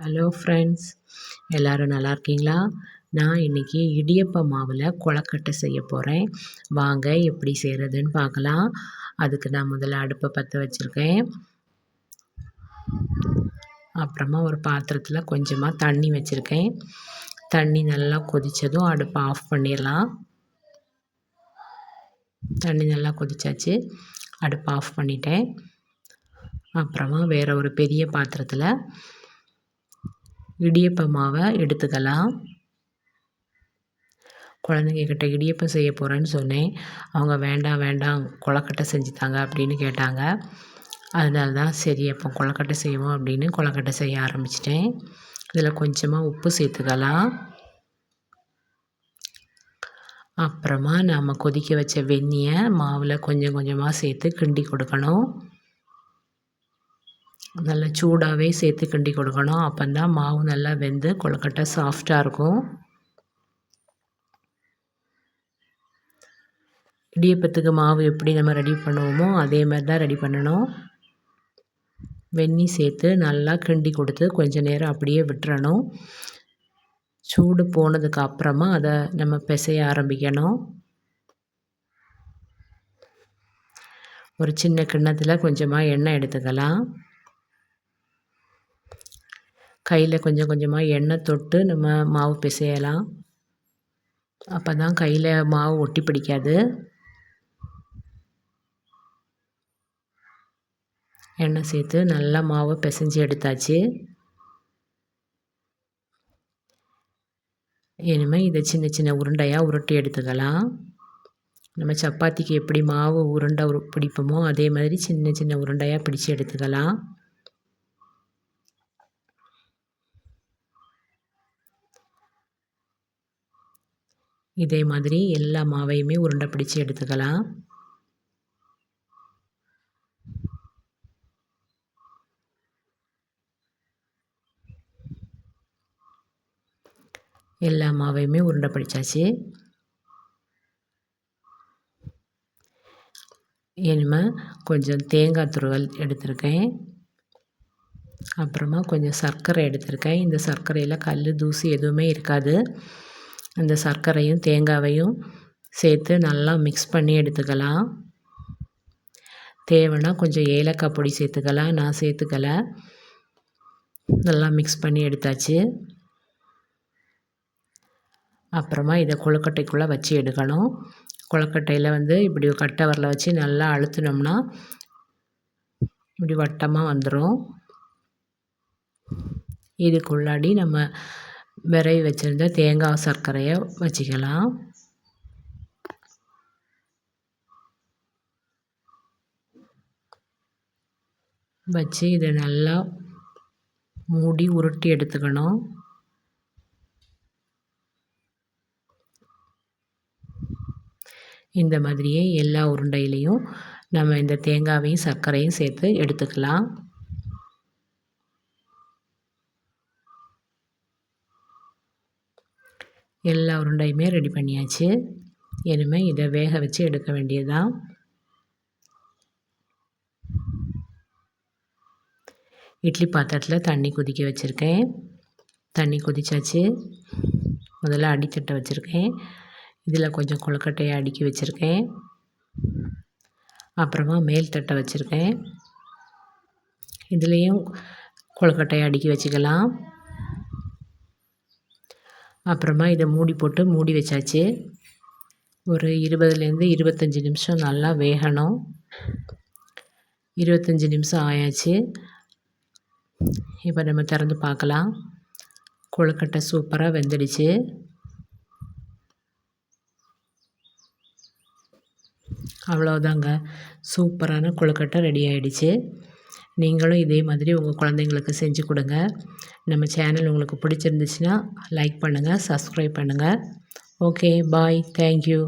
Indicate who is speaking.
Speaker 1: Hello friends, எல்லோரும் நல்லா இருக்கீங்களா? நான் இன்றைக்கி இடியப்ப மாவில் கொழக்கட்டை செய்ய போகிறேன். வாங்க எப்படி செய்கிறதுன்னு பார்க்கலாம். அதுக்கு நான் முதல்ல அடுப்பை பற்ற வச்சுருக்கேன். அப்புறமா ஒரு பாத்திரத்தில் கொஞ்சமாக தண்ணி வச்சுருக்கேன். தண்ணி நல்லா கொதித்ததும் அடுப்பை ஆஃப் பண்ணிடலாம். தண்ணி நல்லா கொதிச்சாச்சு, அடுப்பை ஆஃப் பண்ணிட்டேன். அப்புறமா வேறு ஒரு பெரிய பாத்திரத்தில் இடியப்ப மாவை எடுத்துக்கலாம். குழந்தைங்கக்கிட்ட இடியப்பம் செய்ய போகிறேன்னு சொன்னேன். அவங்க வேண்டாம் கொழக்கட்டை செஞ்சுத்தாங்க அப்படின்னு கேட்டாங்க. அதனால தான் சரி அப்போ கொழக்கட்டை செய்வோம் அப்படின்னு கொழக்கட்டை செய்ய ஆரம்பிச்சிட்டேன். இதில் கொஞ்சமாக உப்பு சேர்த்துக்கலாம். அப்புறமா நம்ம கொதிக்க வச்ச வெந்நியை மாவில் கொஞ்சம் கொஞ்சமாக சேர்த்து கிண்டி கொடுக்கணும். நல்லா சூடாகவே சேர்த்து கிண்டி கொடுக்கணும். அப்போந்தான் மாவு நல்லா வெந்து கொழுக்கட்டை சாஃப்டாக இருக்கும். இடியப்பத்துக்கு மாவு எப்படி நம்ம ரெடி பண்ணுவோமோ அதே மாதிரி தான் ரெடி பண்ணணும். வெந்நீர் சேர்த்து நல்லா கிண்டி கொடுத்து கொஞ்சம் நேரம் அப்படியே விட்டுறணும். சூடு போனதுக்கு அப்புறமா அதை நம்ம பிசைய ஆரம்பிக்கணும். ஒரு சின்ன கிண்ணத்தில் கொஞ்சமாக எண்ணெய் எடுத்துக்கலாம். கையில் கொஞ்சம் கொஞ்சமாக எண்ணெய் தொட்டு நம்ம மாவு பிசையலாம். அப்போ தான் கையில் மாவு ஒட்டி பிடிக்காது. எண்ணெய் சேர்த்து நல்லா மாவை பிசைஞ்சு எடுத்தாச்சு. இனிமேல் இதை சின்ன சின்ன உருண்டையாக உருட்டி எடுத்துக்கலாம். நம்ம சப்பாத்திக்கு எப்படி மாவு உருண்டை பிடிப்போமோ அதே மாதிரி சின்ன சின்ன உருண்டையாக பிடிச்சி எடுத்துக்கலாம். இதே மாதிரி எல்லா மாவையுமே உருண்டை பிடிச்சி எடுத்துக்கலாம். எல்லா மாவையுமே உருண்டை பிடிச்சாச்சு. இனிமேல் கொஞ்சம் தேங்காய் துருவல் எடுத்திருக்கேன். அப்புறமா கொஞ்சம் சர்க்கரை எடுத்திருக்கேன். இந்த சர்க்கரையில் கல் தூசி எதுவுமே இருக்காது. அந்த சர்க்கரையும் தேங்காவையும் சேர்த்து நல்லா மிக்ஸ் பண்ணி எடுத்துக்கலாம். தேவைன்னா கொஞ்சம் ஏலக்காய் பொடி சேர்த்துக்கலாம். நான் சேர்த்துக்கலை. நல்லா மிக்ஸ் பண்ணி எடுத்தாச்சு. அப்புறமா இதை கொழுக்கட்டைக்குள்ளே வச்சு எடுக்கணும். கொழுக்கட்டையில் இப்படி கட்டை விரலை வச்சு நல்லா அழுத்தினோம்னா இப்படி வட்டமாக வந்துடும். இதுக்குள்ளாடி நம்ம விரவி வச்சுருந்த தேங்காய் சர்க்கரையை வச்சுக்கலாம். வச்சு இதை நல்லா மூடி உருட்டி எடுத்துக்கணும். இந்த மாதிரியே எல்லா உருண்டையிலையும் நம்ம இந்த தேங்காவையும் சர்க்கரையும் சேர்த்து எடுத்துக்கலாம். எல்லா உருண்டையுமே ரெடி பண்ணியாச்சு. இனிமேல் இதை வேக வச்சு எடுக்க வேண்டியதுதான். இட்லி பாத்திரத்தில் தண்ணி கொதிக்க வச்சுருக்கேன். தண்ணி கொதிச்சாச்சு. முதல்ல அடித்தட்டை வச்சுருக்கேன். இதில் கொஞ்சம் கொழுக்கட்டையை அடுக்கி வச்சுருக்கேன். அப்புறமா மேல் தட்டை வச்சுருக்கேன். இதுலேயும் கொழுக்கட்டையை அடுக்கி வச்சுக்கலாம். அப்புறமா இதை மூடி போட்டு மூடி வச்சாச்சு. ஒரு 20லேருந்து 25 நிமிஷம் நல்லா வேகணும். 25 நிமிஷம் ஆயாச்சு. இப்போ நம்ம திறந்து பார்க்கலாம். கொழுக்கட்டை சூப்பராக வெந்துடுச்சு. அவ்வளோதாங்க, சூப்பரான கொழுக்கட்டை ரெடி ஆகிடுச்சு. நீங்களும் இதே மாதிரி உங்கள் குழந்தைங்களுக்கு செஞ்சு கொடுங்க. நம்ம சேனல் உங்களுக்கு பிடிச்சிருந்துச்சுன்னா லைக் பண்ணுங்கள், சப்ஸ்கிரைப் பண்ணுங்கள். ஓகே, பாய், தேங்க்யூ.